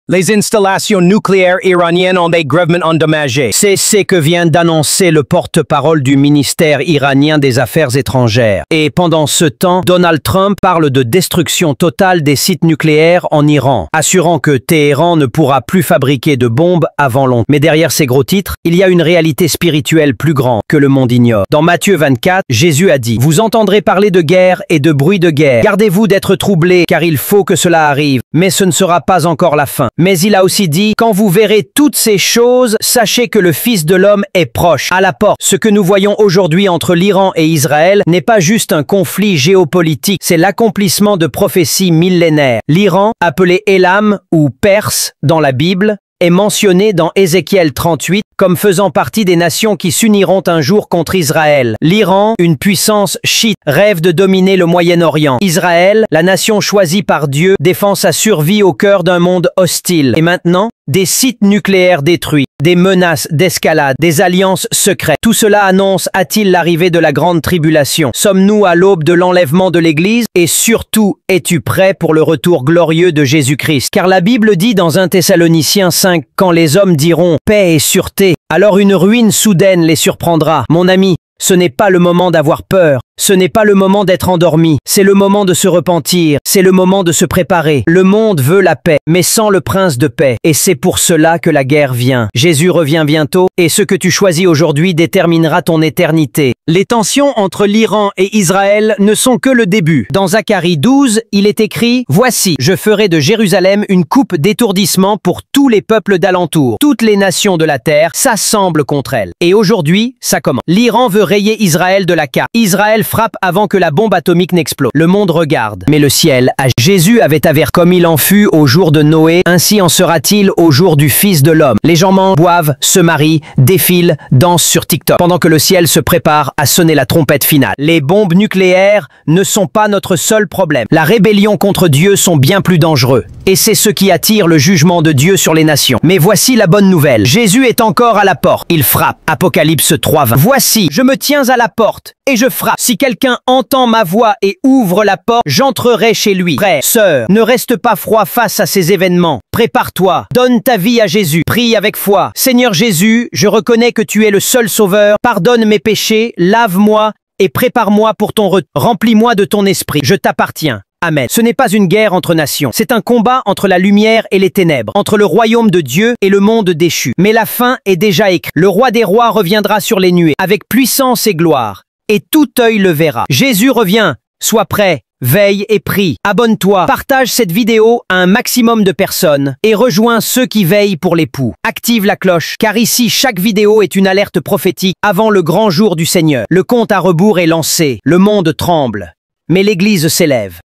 Les installations nucléaires iraniennes ont été gravement endommagées. C'est ce que vient d'annoncer le porte-parole du ministère iranien des Affaires étrangères. Et pendant ce temps, Donald Trump parle de destruction totale des sites nucléaires en Iran, assurant que Téhéran ne pourra plus fabriquer de bombes avant longtemps. Mais derrière ces gros titres, il y a une réalité spirituelle plus grande que le monde ignore. Dans Matthieu 24, Jésus a dit « Vous entendrez parler de guerre et de bruit de guerre. Gardez-vous d'être troublés, car il faut que cela arrive. Mais ce ne sera pas encore la fin. » Mais il a aussi dit « Quand vous verrez toutes ces choses, sachez que le Fils de l'homme est proche, à la porte. » Ce que nous voyons aujourd'hui entre l'Iran et Israël n'est pas juste un conflit géopolitique, c'est l'accomplissement de prophéties millénaires. L'Iran, appelé Élam ou Perse dans la Bible, est mentionné dans Ézéchiel 38 comme faisant partie des nations qui s'uniront un jour contre Israël. L'Iran, une puissance chiite, rêve de dominer le Moyen-Orient. Israël, la nation choisie par Dieu, défend sa survie au cœur d'un monde hostile. Et maintenant, des sites nucléaires détruits, des menaces d'escalade, des alliances secrètes. Tout cela annonce, a-t-il l'arrivée de la grande tribulation? Sommes-nous à l'aube de l'enlèvement de l'Église? Et surtout, es-tu prêt pour le retour glorieux de Jésus-Christ? Car la Bible dit dans 1 Thessaloniciens 5, quand les hommes diront « paix et sûreté », alors une ruine soudaine les surprendra. Mon ami, ce n'est pas le moment d'avoir peur. Ce n'est pas le moment d'être endormi, c'est le moment de se repentir, c'est le moment de se préparer. Le monde veut la paix, mais sans le prince de paix. Et c'est pour cela que la guerre vient. Jésus revient bientôt, et ce que tu choisis aujourd'hui déterminera ton éternité. Les tensions entre l'Iran et Israël ne sont que le début. Dans Zacharie 12, il est écrit « Voici, je ferai de Jérusalem une coupe d'étourdissement pour tous les peuples d'alentour. Toutes les nations de la terre s'assemblent contre elle. » Et aujourd'hui, ça commence. L'Iran veut rayer Israël de la carte. Israël frappe avant que la bombe atomique n'explose. Le monde regarde, mais le ciel agit. Jésus avait averti comme il en fut au jour de Noé, ainsi en sera-t-il au jour du Fils de l'homme. Les gens mangent, boivent, se marient, défilent, dansent sur TikTok, pendant que le ciel se prépare à sonner la trompette finale. Les bombes nucléaires ne sont pas notre seul problème. La rébellion contre Dieu sont bien plus dangereux. Et c'est ce qui attire le jugement de Dieu sur les nations. Mais voici la bonne nouvelle. Jésus est encore à la porte. Il frappe. Apocalypse 3:20. Voici, je me tiens à la porte et je frappe. Si quelqu'un entend ma voix et ouvre la porte, j'entrerai chez lui. Frère, sœur, ne reste pas froid face à ces événements. Prépare-toi, donne ta vie à Jésus, prie avec foi. Seigneur Jésus, je reconnais que tu es le seul sauveur. Pardonne mes péchés, lave-moi et prépare-moi pour ton retour. Remplis-moi de ton esprit. Je t'appartiens. Amen. Ce n'est pas une guerre entre nations, c'est un combat entre la lumière et les ténèbres, entre le royaume de Dieu et le monde déchu. Mais la fin est déjà écrite. Le roi des rois reviendra sur les nuées, avec puissance et gloire, et tout œil le verra. Jésus revient, sois prêt, veille et prie. Abonne-toi, partage cette vidéo à un maximum de personnes, et rejoins ceux qui veillent pour l'époux. Active la cloche, car ici chaque vidéo est une alerte prophétique avant le grand jour du Seigneur. Le compte à rebours est lancé, le monde tremble, mais l'Église s'élève.